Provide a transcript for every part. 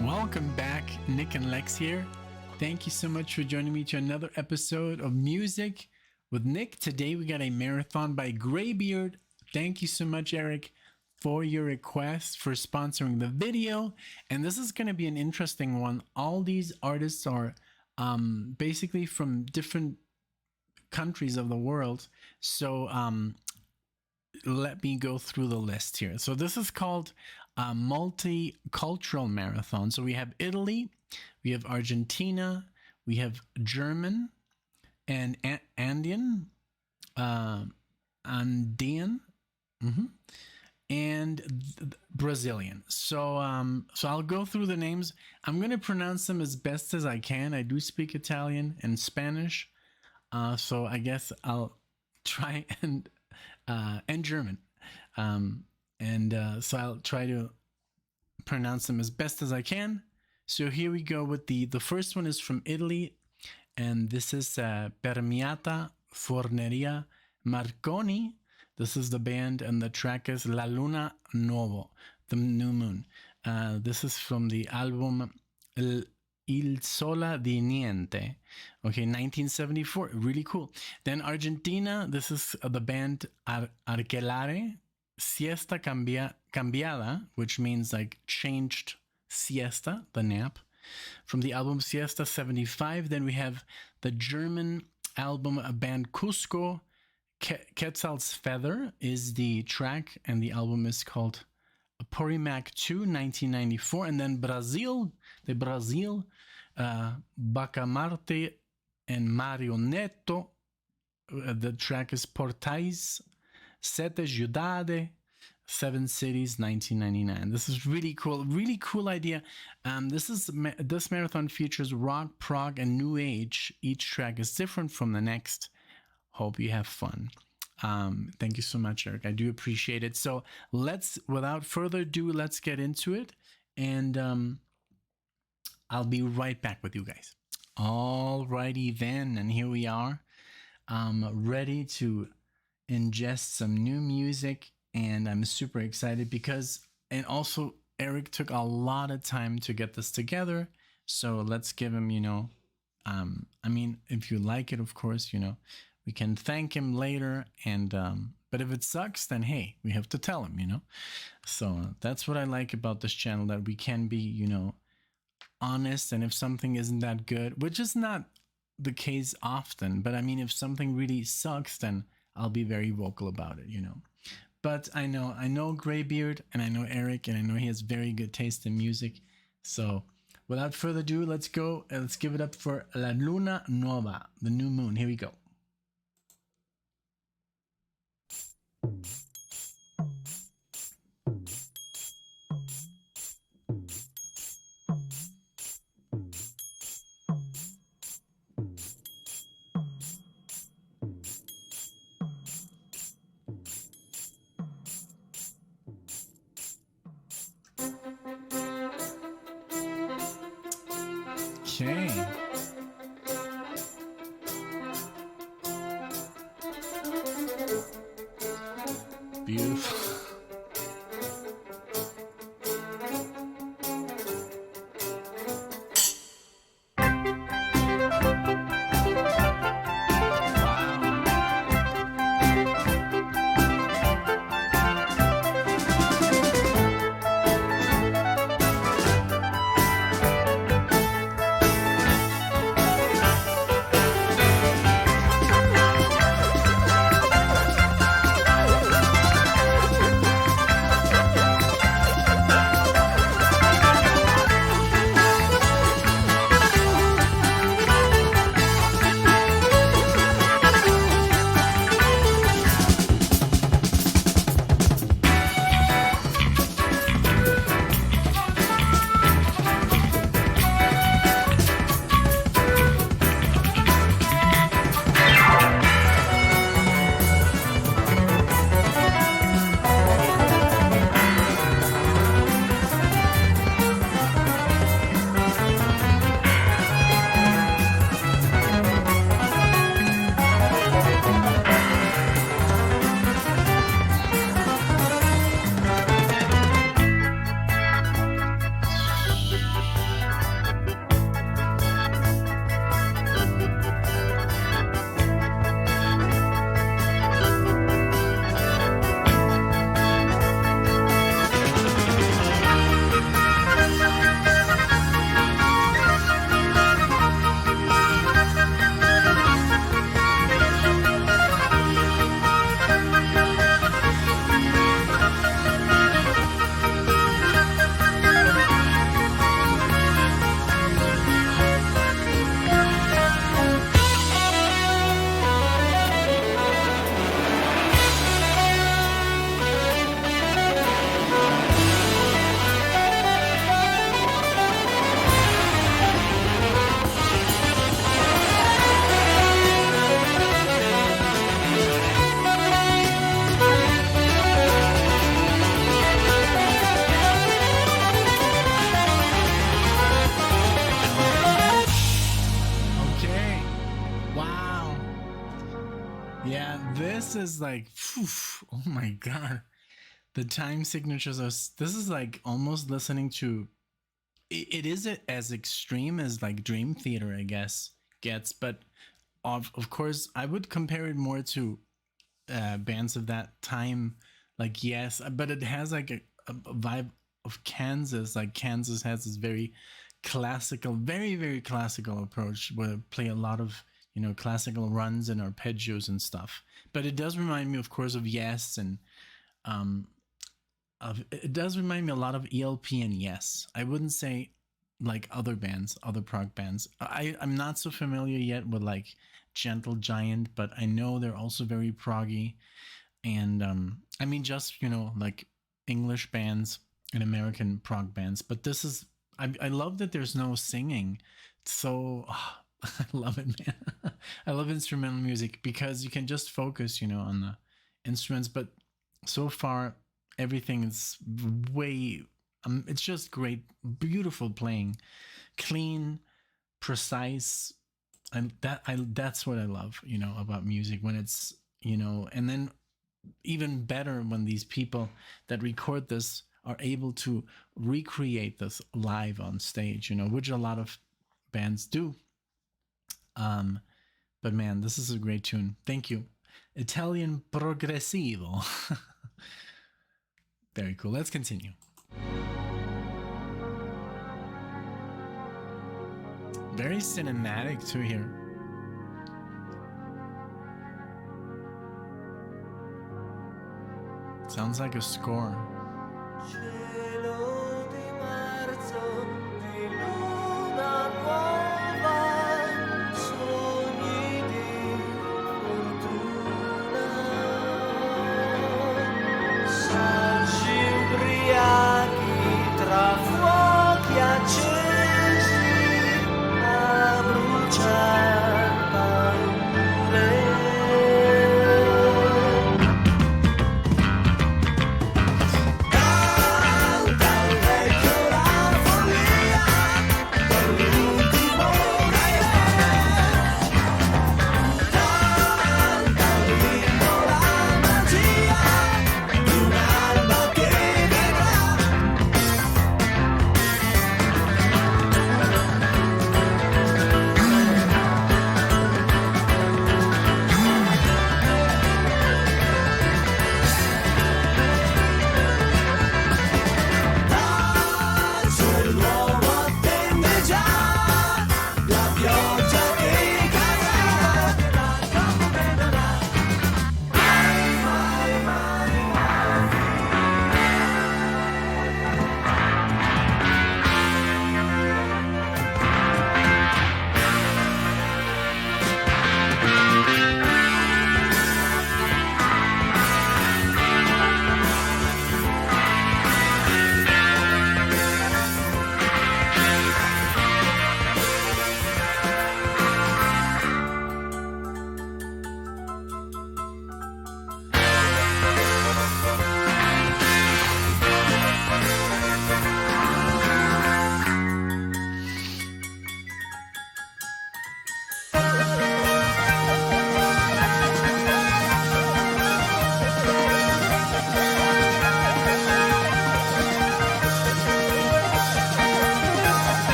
Welcome back, NicknLex here. Thank you so much for joining me to another episode of Music with Nick. Today we got a marathon by GREYBEARD. Thank you so much, Eric, for your request, for sponsoring the video. And this is going to be an interesting one. All these artists are basically from different countries of the world. So let me go through the list here. So this is called a multicultural marathon. So we have Italy, we have Argentina, we have German and Andean, Andean, and Brazilian. So I'll go through the names. I'm going to pronounce them as best as I can. I do speak Italian and Spanish, so I guess I'll try and German. So I'll try to pronounce them as best as I can. So here we go with the first one is from Italy, and this is Permiata Forneria Marconi. This is the band, and the track is La Luna Nuovo, the new moon. This is from the album Il Sola di Niente. Okay, 1974. Really cool. Then Argentina, this is the band Aquelarre, Siesta Cambiada, which means like changed siesta, the nap, from the album Siesta 75. Then we have the German album band Cusco. Quetzal's Feather is the track, and the album is called Apurimac II, 1994. And then Brazil, Bacamarte and Marionetto. The track is Portais, Sete, Cidades, Seven Cities, 1999. This is really cool idea. This marathon features rock, prog, and new age. Each track is different from the next. Hope you have fun. Thank you so much, Eric. I do appreciate it. So without further ado, let's get into it. And I'll be right back with you guys. Alrighty then, and here we are. Ready to ingest some new music, and I'm super excited and also Eric took a lot of time to get this together. So let's give him, if you like it, of course, we can thank him later, and but if it sucks, then hey, we have to tell him, So that's what I like about this channel, that we can be, honest. And if something isn't that good, which is not the case often, but if something really sucks, then I'll be very vocal about it, But I know GREYBEARD, and I know Eric, and I know he has very good taste in music. So without further ado, let's go. Let's give it up for La Luna Nuova, the new moon. Here we go. Okay. Beautiful. like, phew, oh my god, the time signatures are. This is like almost listening to. It is as extreme as like Dream Theater, I guess, gets, but of course, I would compare it more to bands of that time. Like, yes, but it has like a vibe of Kansas. Like Kansas has this very classical, very very classical approach where they play a lot of classical runs and arpeggios and stuff. But it does remind me, of course, of Yes, and it does remind me a lot of ELP and Yes. I wouldn't say like other bands, other prog bands. I'm not so familiar yet with like Gentle Giant, but I know they're also very proggy. And I mean, just like English bands and American prog bands. But this is I love that there's no singing. So I love it, man. I love instrumental music because you can just focus, on the instruments. But so far, everything is way. It's just great, beautiful playing, clean, precise, and that's what I love, about music when it's, and then even better when these people that record this are able to recreate this live on stage, which a lot of bands do. But man, this is a great tune. Thank you. Italian Progressivo. Very cool. Let's continue. Very cinematic too here. Sounds like a score.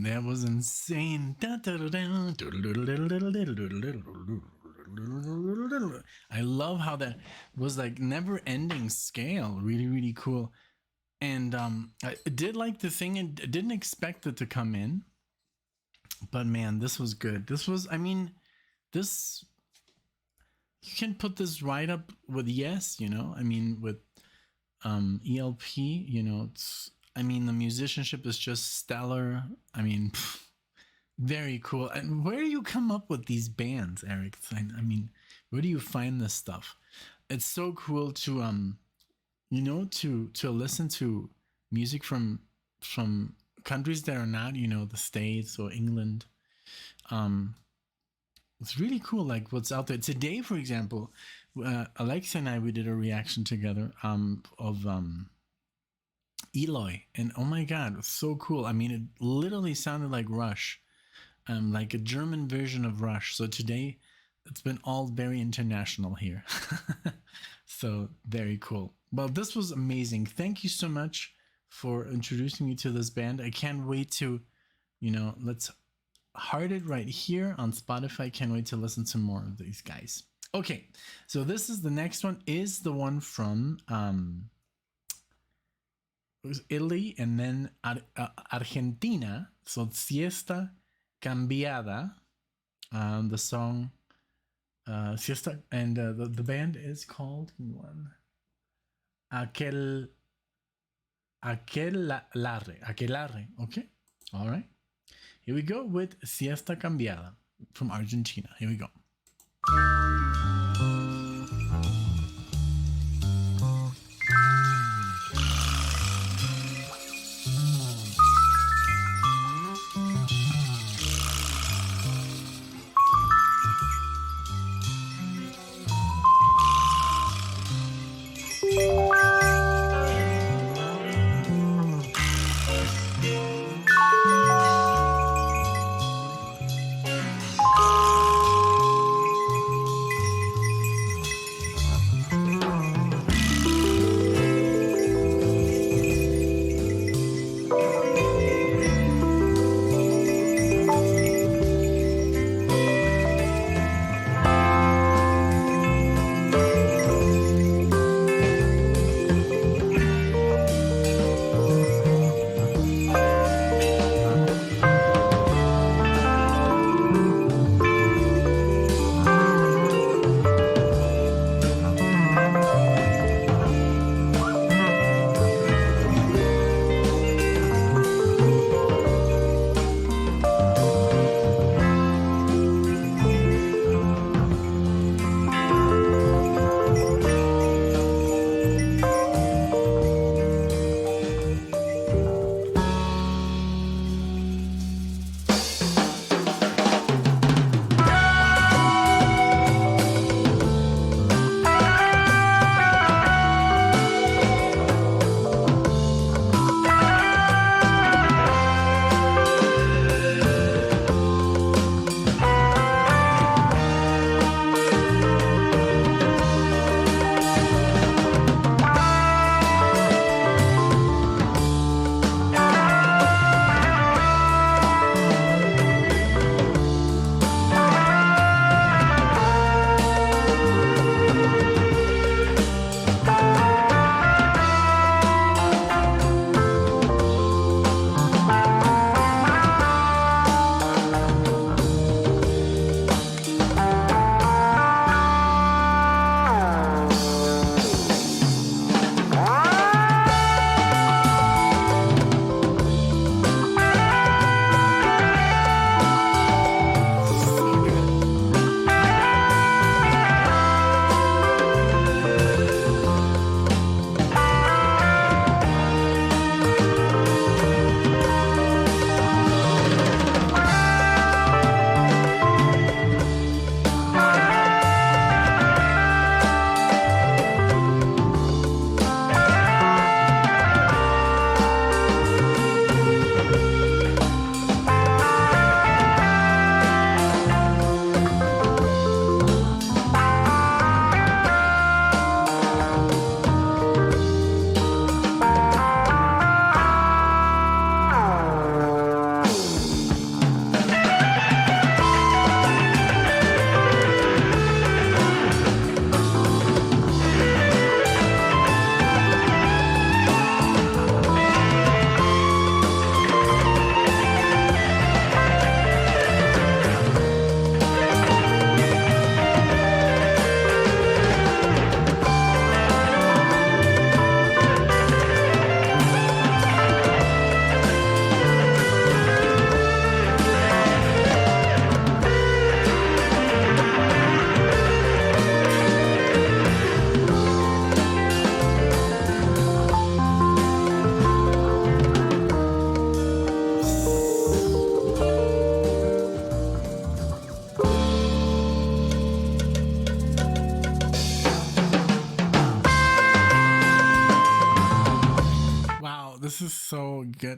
man, that was insane. I love how that was like never ending scale. Really, really cool. And I did like the thing and didn't expect it to come in. But man, this was good. This was, I mean, this, you can put this right up with Yes, you know, I mean, with ELP, you know, it's, I mean, the musicianship is just stellar. I mean, very cool. And where do you come up with these bands, Eric? I mean, where do you find this stuff? It's so cool to you know, to listen to music from countries that are not, you know, the States or England. It's really cool, like what's out there today. For example, Alexa and I, we did a reaction together of Eloy, and oh my god, it was so cool. I mean, it literally sounded like Rush, like a German version of Rush. So today it's been all very international here. So very cool. Well, this was amazing. Thank you so much for introducing me to this band. I can't wait to, you know, let's heart it right here on Spotify. Can't wait to listen to more of these guys. Okay, so this is the next one, is the one from Italy and then Argentina. So Siesta Cambiada, the song Siesta, and the band is called Aquelarre. Okay, all right. Here we go with Siesta Cambiada from Argentina. Here we go.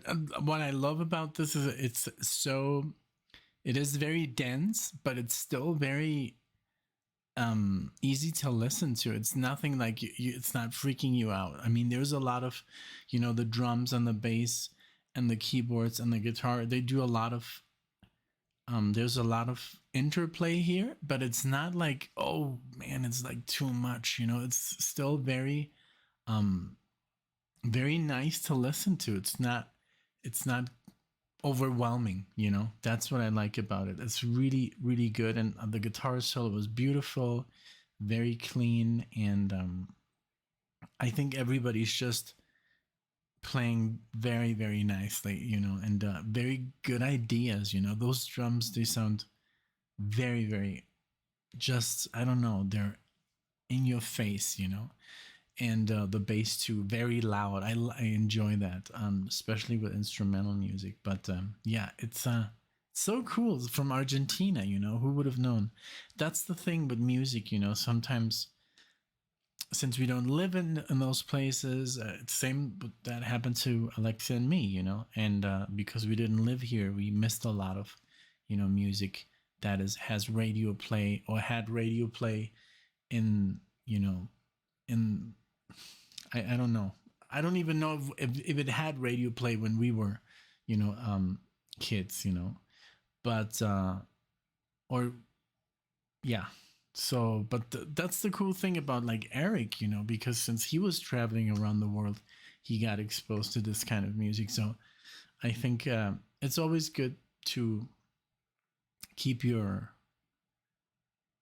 good. What I love about this is it is very dense, but it's still very easy to listen to. It's nothing like it's not freaking you out. I mean, there's a lot of, the drums and the bass and the keyboards and the guitar. They do a lot of there's a lot of interplay here, but it's not like, oh man, it's like too much. It's still very nice to listen to. It's not overwhelming. That's what I like about it. It's really, really good, and the guitar solo was beautiful, very clean, and I think everybody's just playing very, very nicely, and very good ideas. Those drums, they sound very, very, just, I don't know, they're in your face, and the bass too, very loud. I enjoy that, especially with instrumental music. But yeah, it's so cool. It's from Argentina. Who would have known? That's the thing with music. Sometimes, since we don't live in those places, same that happened to Alexa and me. And because we didn't live here, we missed a lot of music that has radio play or had radio play in in I don't know. I don't even know if it had radio play when we were, kids, but or yeah. So, but that's the cool thing about like Eric, because since he was traveling around the world, he got exposed to this kind of music. So I think it's always good to keep your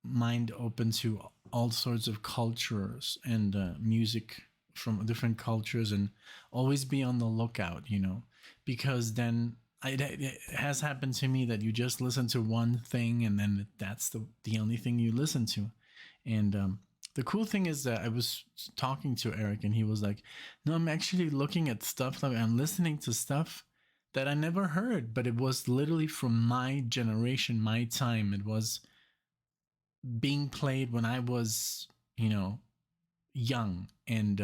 mind open to all sorts of cultures and music from different cultures, and always be on the lookout, because then it has happened to me that you just listen to one thing and then that's the only thing you listen to. And the cool thing is that I was talking to Eric and he was like, no, I'm actually looking at stuff, like I'm listening to stuff that I never heard, but it was literally from my generation, my time. It was being played when I was, young, and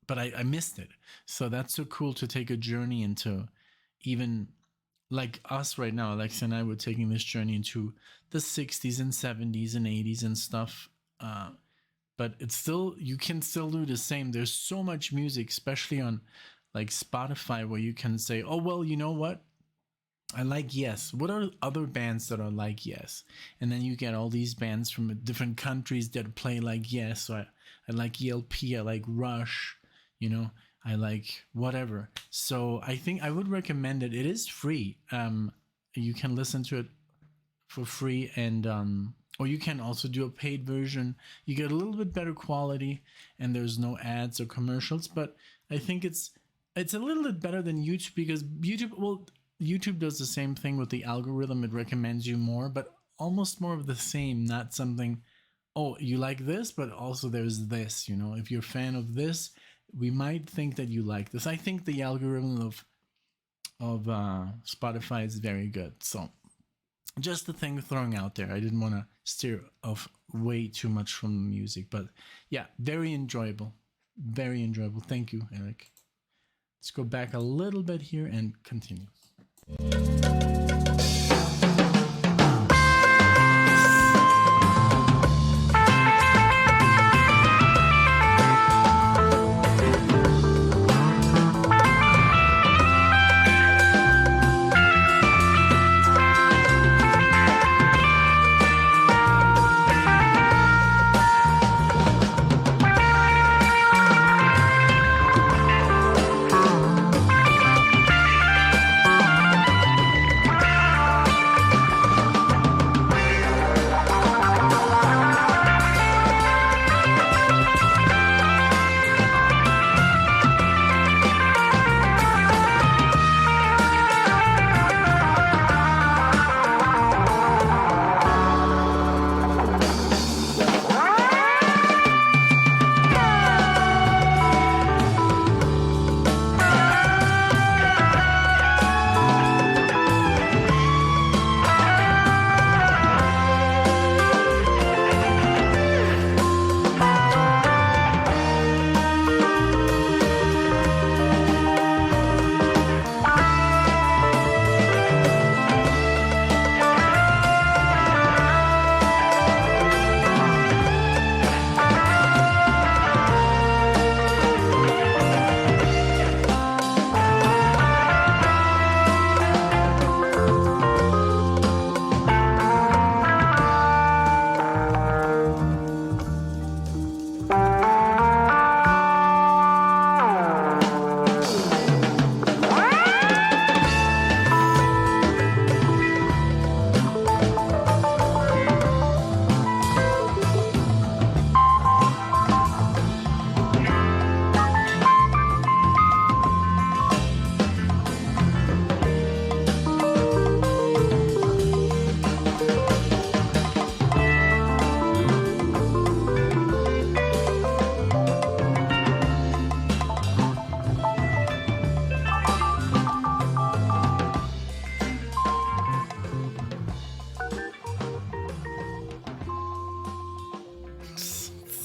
but I missed it. So that's so cool to take a journey into, even like us right now, Alexa and I were taking this journey into the 60s and 70s and 80s and stuff. But it's still, you can still do the same. There's so much music, especially on like Spotify, where you can say, oh, well, you know what? I like Yes. What are other bands that are like Yes? And then you get all these bands from different countries that play like Yes. So I like ELP, I like Rush, I like whatever. So I think I would recommend it. It is free. You can listen to it for free, and or you can also do a paid version. You get a little bit better quality, and there's no ads or commercials. But I think it's a little bit better than YouTube, because YouTube does the same thing with the algorithm. It recommends you more, but almost more of the same, not something, oh, you like this, but also there's this, if you're a fan of this, we might think that you like this. I think the algorithm of Spotify is very good. So just the thing throwing out there. I didn't want to steer off way too much from the music, but yeah, very enjoyable. Very enjoyable. Thank you, Eric. Let's go back a little bit here and continue.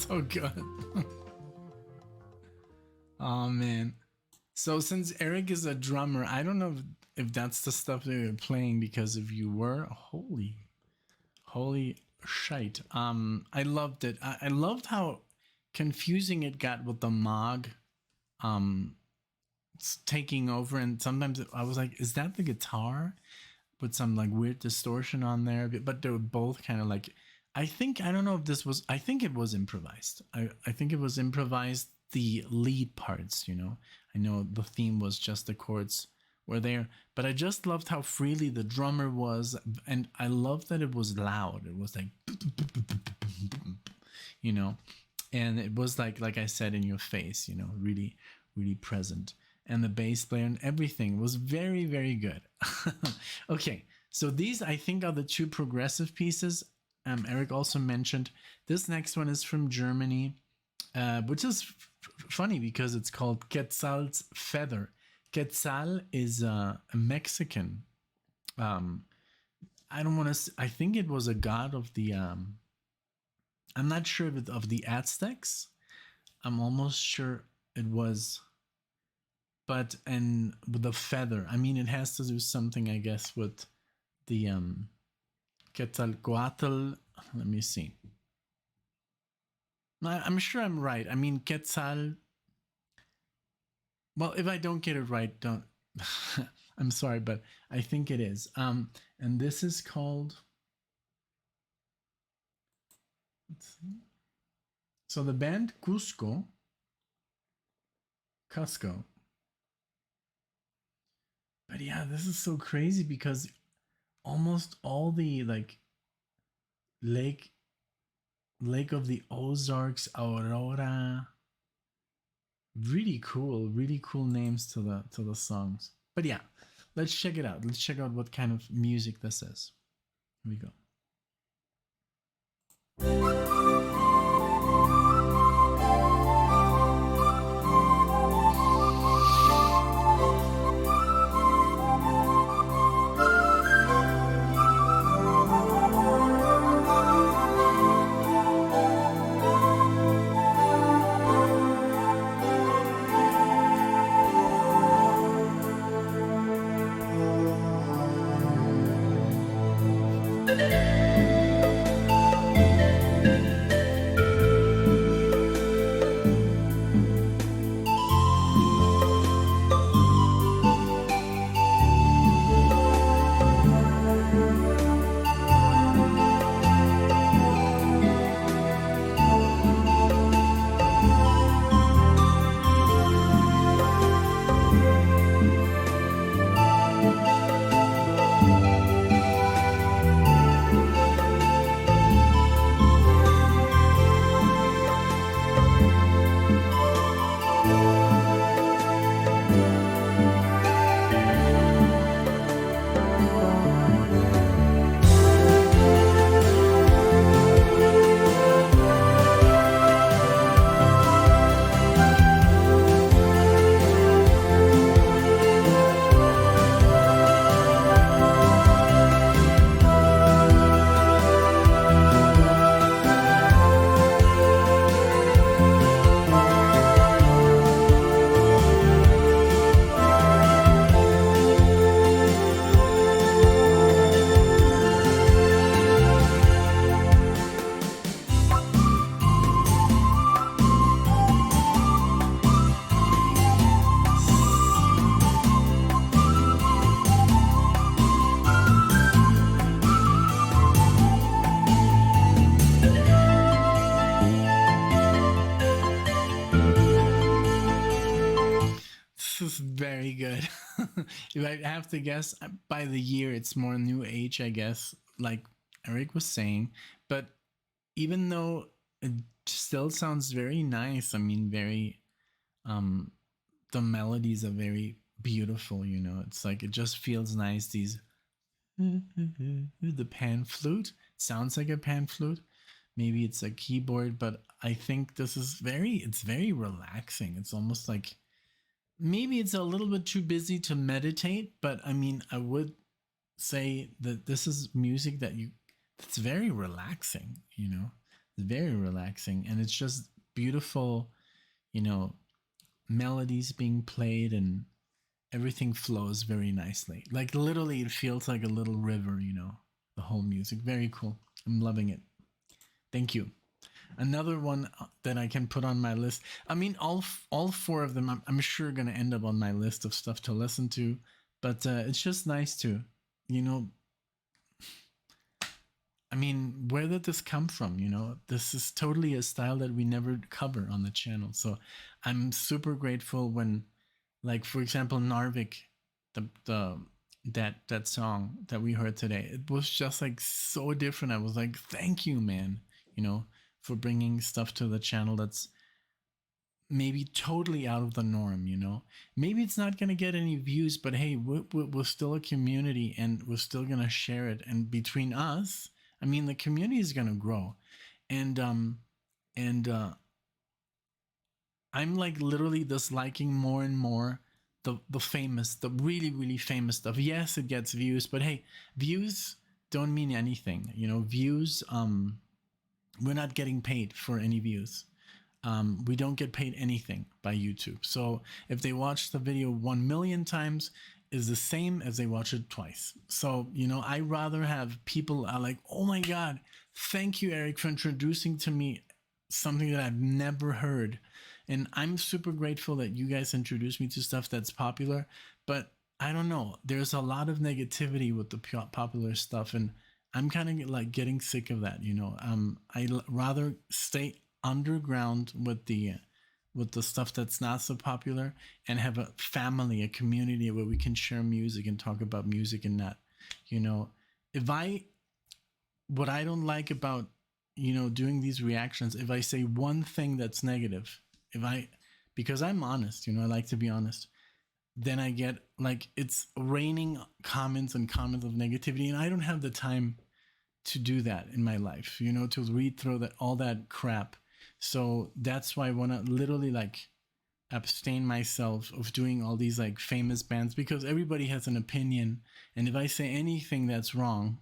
So good. Oh man. So since Eric is a drummer, I don't know if that's the stuff they were playing, because if you were, holy shite. I loved it. I loved how confusing it got with the Moog um taking over, and sometimes I was like, is that the guitar with some like weird distortion on there? But they were both kind of like, I don't know if this was, I think it was improvised. I think it was improvised, the lead parts, you know. I know the theme was just the chords were there, but I just loved how freely the drummer was, and I loved that it was loud. It was like, you know, and it was like I said, in your face, you know, really, really present. And the bass player and everything was very, very good. Okay, so these I think are the two progressive pieces. Eric also mentioned this next one is from Germany, which is funny because it's called Quetzal's Feather. Quetzal is a Mexican. I don't want to. I think it was a god of the. I'm not sure of the Aztecs. I'm almost sure it was. But and with the feather, I mean, it has to do something, I guess, with the Quetzalcoatl. Let me see. I'm sure I'm right. I mean, Quetzal. Well, if I don't get it right, don't. I'm sorry, but I think it is. And this is called. Let's see. So the band Cusco. But yeah, this is so crazy because almost all the like Lake of the Ozarks, Aurora, really cool names to the songs. But yeah, let's check it out. Let's check out what kind of music this is. Here we go. Very good. If I have to guess, by the year, it's more new age, I guess, like Eric was saying. But even though it still sounds very nice, I mean, very, the melodies are very beautiful, you know. It's like, it just feels nice. These, the pan flute sounds like a pan flute. Maybe it's a keyboard, but I think this is it's very relaxing. It's almost like, maybe it's a little bit too busy to meditate, but I mean, I would say that this is music that's very relaxing, you know. It's very relaxing, and it's just beautiful, you know, melodies being played, and everything flows very nicely. Like literally, it feels like a little river, you know, the whole music. Very cool. I'm loving it. Thank you. Another one that I can put on my list. I mean, all four of them, I'm sure going to end up on my list of stuff to listen to. But it's just nice to, you know, I mean, where did this come from? You know, this is totally a style that we never cover on the channel. So I'm super grateful when, like, for example, Narvik, that song that we heard today, it was just like so different. I was like, thank you, man, you know, for bringing stuff to the channel that's maybe totally out of the norm, you know. Maybe it's not going to get any views, but hey, we're still a community, and we're still going to share it. And between us, I mean, the community is going to grow. And I'm like literally disliking more and more the famous, the really, really famous stuff. Yes, it gets views, but hey, views don't mean anything, you know. Views, we're not getting paid for any views. We don't get paid anything by YouTube. So if they watch the video 1 million times, is the same as they watch it twice. So, you know, I rather have people are like, oh my God, thank you, Eric, for introducing to me something that I've never heard. And I'm super grateful that you guys introduced me to stuff that's popular. But I don't know, there's a lot of negativity with the popular stuff, and I'm kind of like getting sick of that, you know. I'd rather stay underground with the stuff that's not so popular, and have a family, a community where we can share music and talk about music, and not, you know, what I don't like about, you know, doing these reactions, if I say one thing that's negative, because I'm honest, you know, I like to be honest, then I get like, it's raining comments and comments of negativity, and I don't have the time to do that in my life, you know, to read through all that crap. So that's why I want to literally like abstain myself of doing all these like famous bands, because everybody has an opinion, and if I say anything that's wrong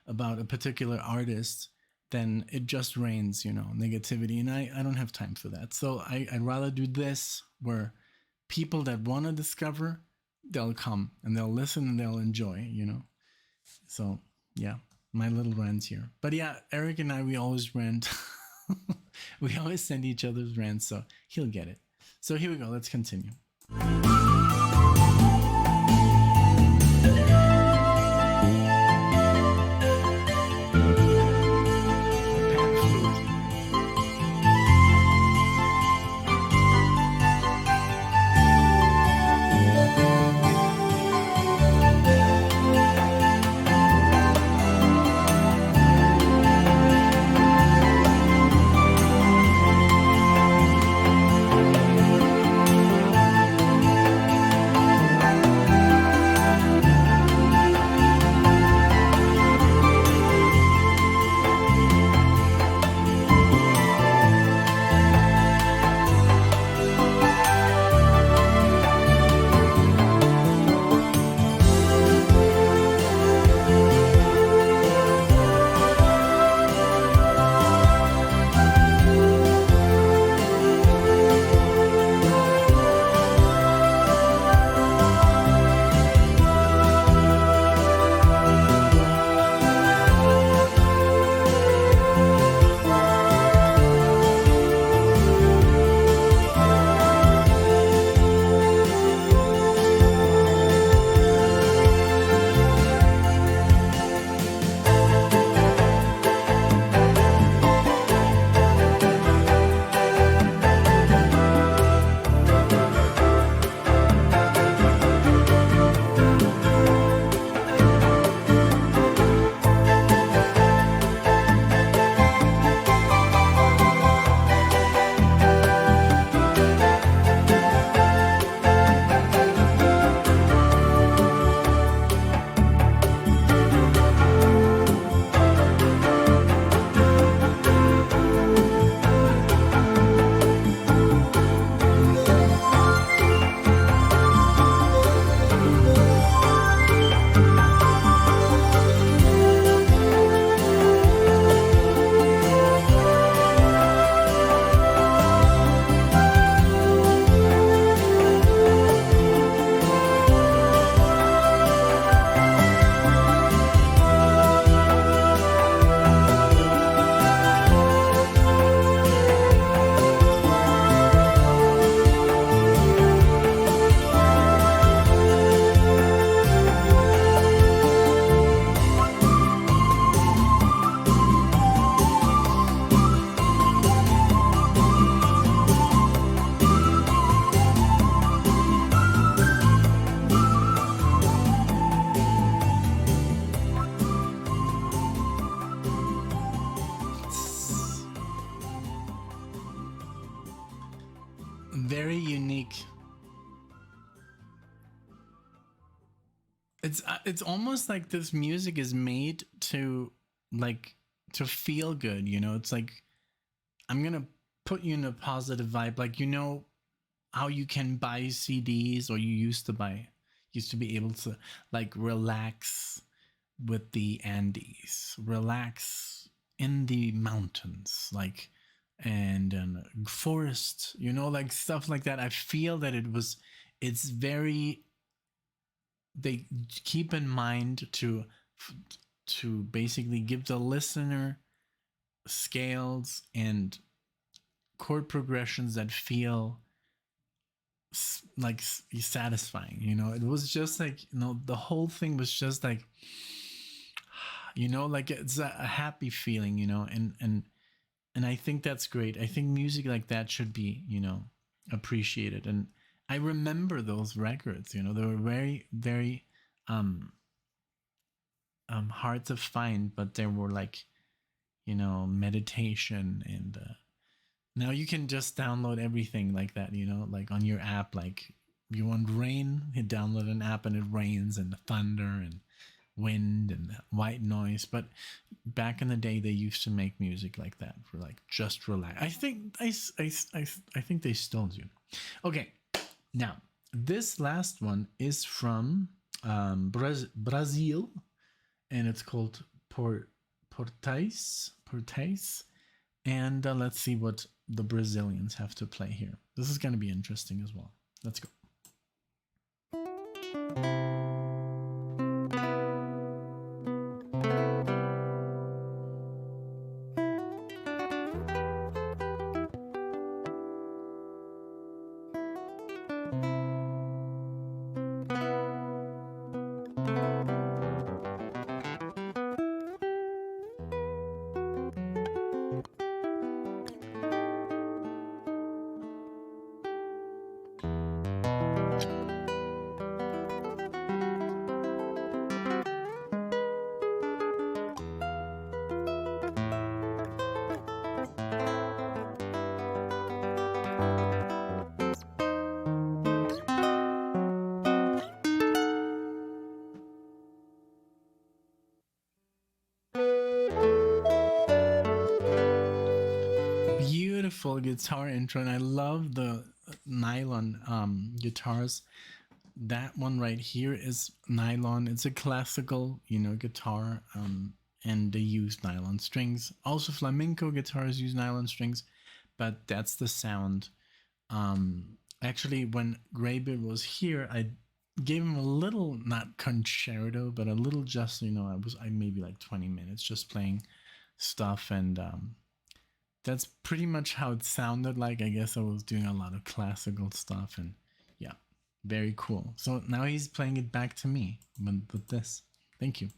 about a particular artist, then it just rains, you know, negativity, and I don't have time for that. So I'd rather do this, where people that want to discover, they'll come and they'll listen and they'll enjoy, you know. So yeah, my little rant here. But yeah, Eric and I, we always rant. We always send each other's rants, so he'll get it. So here we go, let's continue. it's almost like this music is made to like to feel good, you know. It's like I'm gonna put you in a positive vibe, like, you know how you can buy CDs, or you used to be able to like relax with the Andes, relax in the mountains, like, and forest, you know, like stuff like that. I feel that it's very, they keep in mind to basically give the listener scales and chord progressions that feel like satisfying, you know. It was just like, you know, the whole thing was just like, you know, like it's a happy feeling, you know. And I think that's great. I think music like that should be, you know, appreciated. And I remember those records, you know, they were very, very um hard to find, but they were like, you know, meditation. And now you can just download everything like that, you know, like on your app. Like, you want rain, you download an app and it rains, and thunder and wind and white noise. But back in the day, they used to make music like that for like just relax. I think I think they still do. Okay, now this last one is from Brazil, and it's called Portais. And let's see what the Brazilians have to play here. This is going to be interesting as well. Let's go. Beautiful guitar intro, and I love the nylon guitars. That one right here is nylon. It's a classical, you know, guitar, and they use nylon strings. Also, flamenco guitars use nylon strings, but that's the sound. Actually, when Greybeard was here, I gave him a little, not concerto, but a little, just, you know, I maybe like 20 minutes just playing stuff. And that's pretty much how it sounded like. I guess I was doing a lot of classical stuff, and yeah, very cool. So now he's playing it back to me with this. Thank you.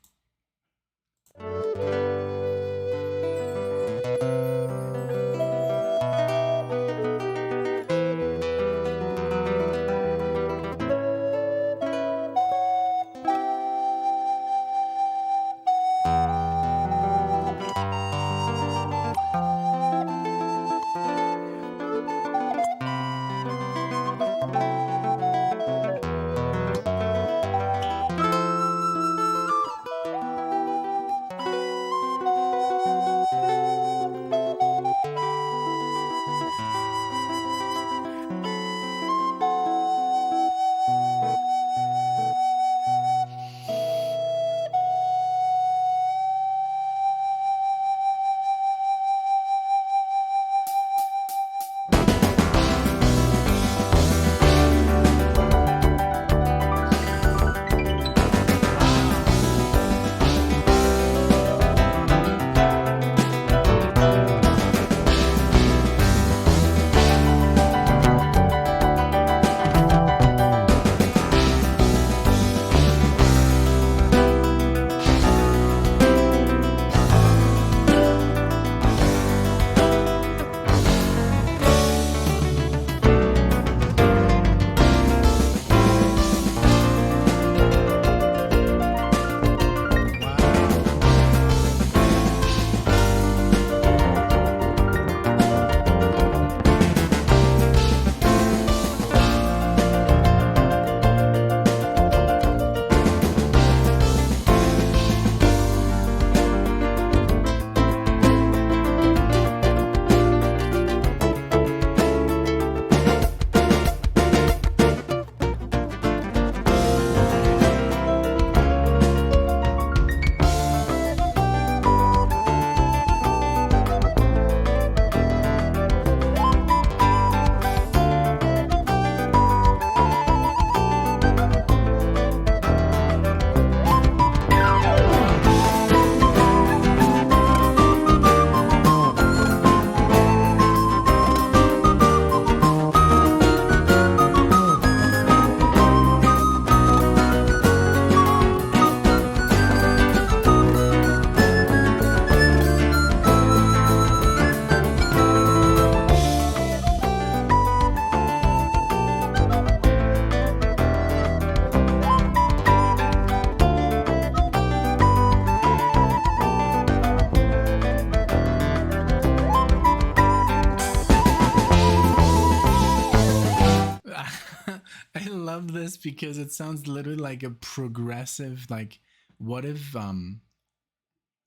just because it sounds literally like a progressive, like, what if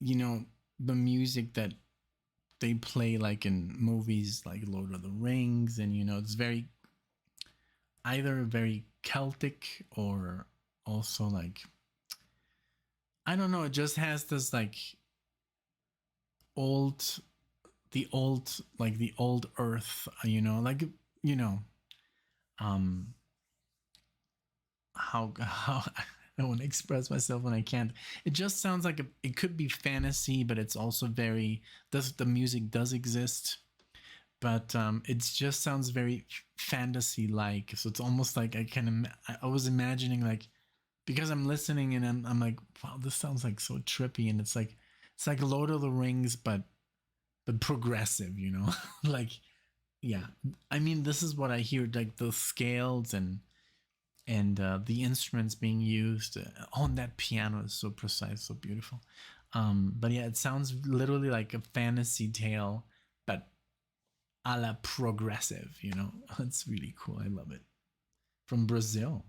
you know, the music that they play like in movies like Lord of the Rings, and you know, it's very either very Celtic or also like, I don't know, it just has this like old, the old, like the old earth, you know, like, you know, um how I want to express myself when I can't. It just sounds like it could be fantasy, but it's also very, does the music does exist, but it just sounds very fantasy like. So it's almost like I was imagining like, because I'm listening and I'm like, wow, this sounds like so trippy, and it's like Lord of the Rings, but progressive, you know, like, yeah. I mean, this is what I hear, like the scales and the instruments being used on that piano is so precise, so beautiful. But yeah, it sounds literally like a fantasy tale, but a la progressive, you know. It's really cool. I love it. From Brazil.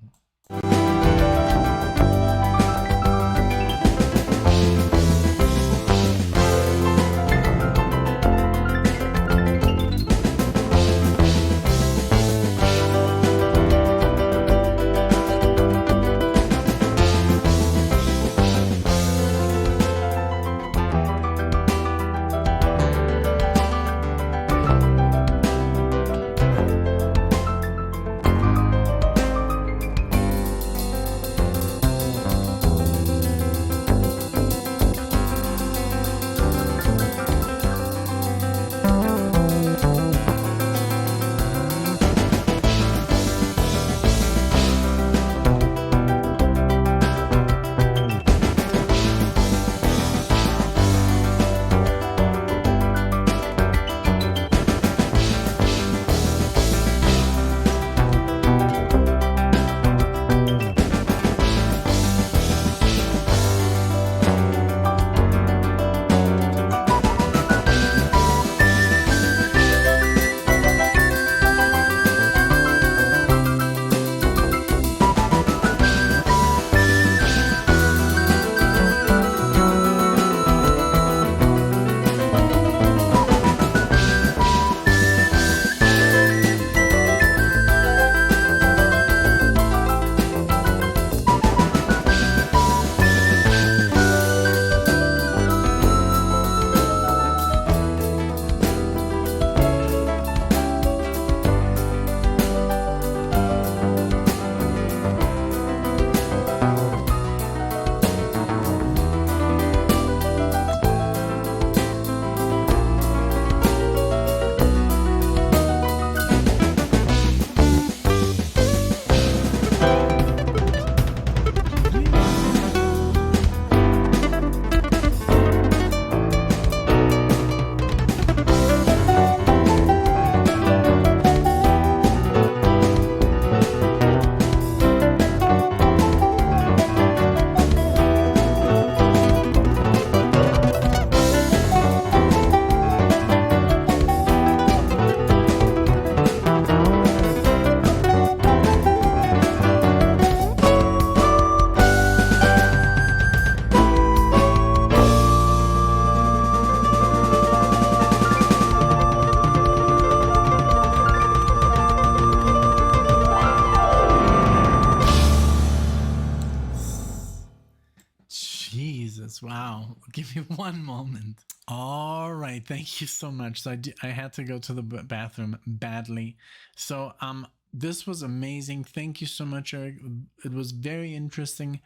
Jesus, wow. Give me one moment. All right, thank you so much. So I had to go to the bathroom badly. So this was amazing. Thank you so much, Eric. It was very interesting.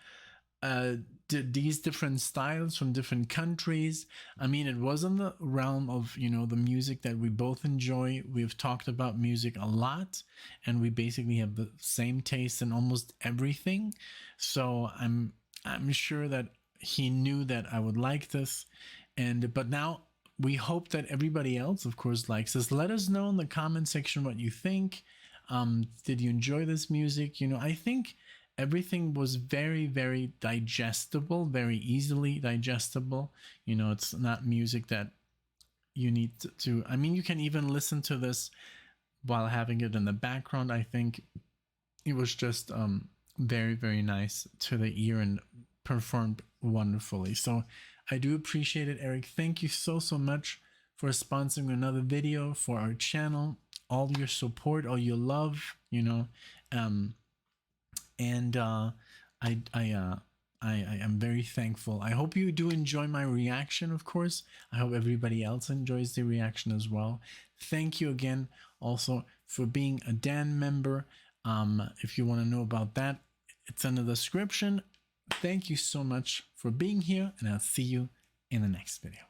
These different styles from different countries. I mean, it was in the realm of, you know, the music that we both enjoy. We've talked about music a lot, and we basically have the same taste in almost everything. So I'm sure that he knew that I would like this, and but now we hope that everybody else, of course, likes this. Let us know in the comment section what you think. Did you enjoy this music? You know, I think everything was very, very digestible, very easily digestible. You know, it's not music that you need to, I mean, you can even listen to this while having it in the background. I think it was just very, very nice to the ear and performed wonderfully. So I do appreciate it, Eric. Thank you so much for sponsoring another video for our channel, all your support, all your love, you know. I am very thankful. I hope you do enjoy my reaction, of course. I hope everybody else enjoys the reaction as well. Thank you again also for being a Dan member. If you want to know about that, it's in the description. Thank you so much for being here, and I'll see you in the next video.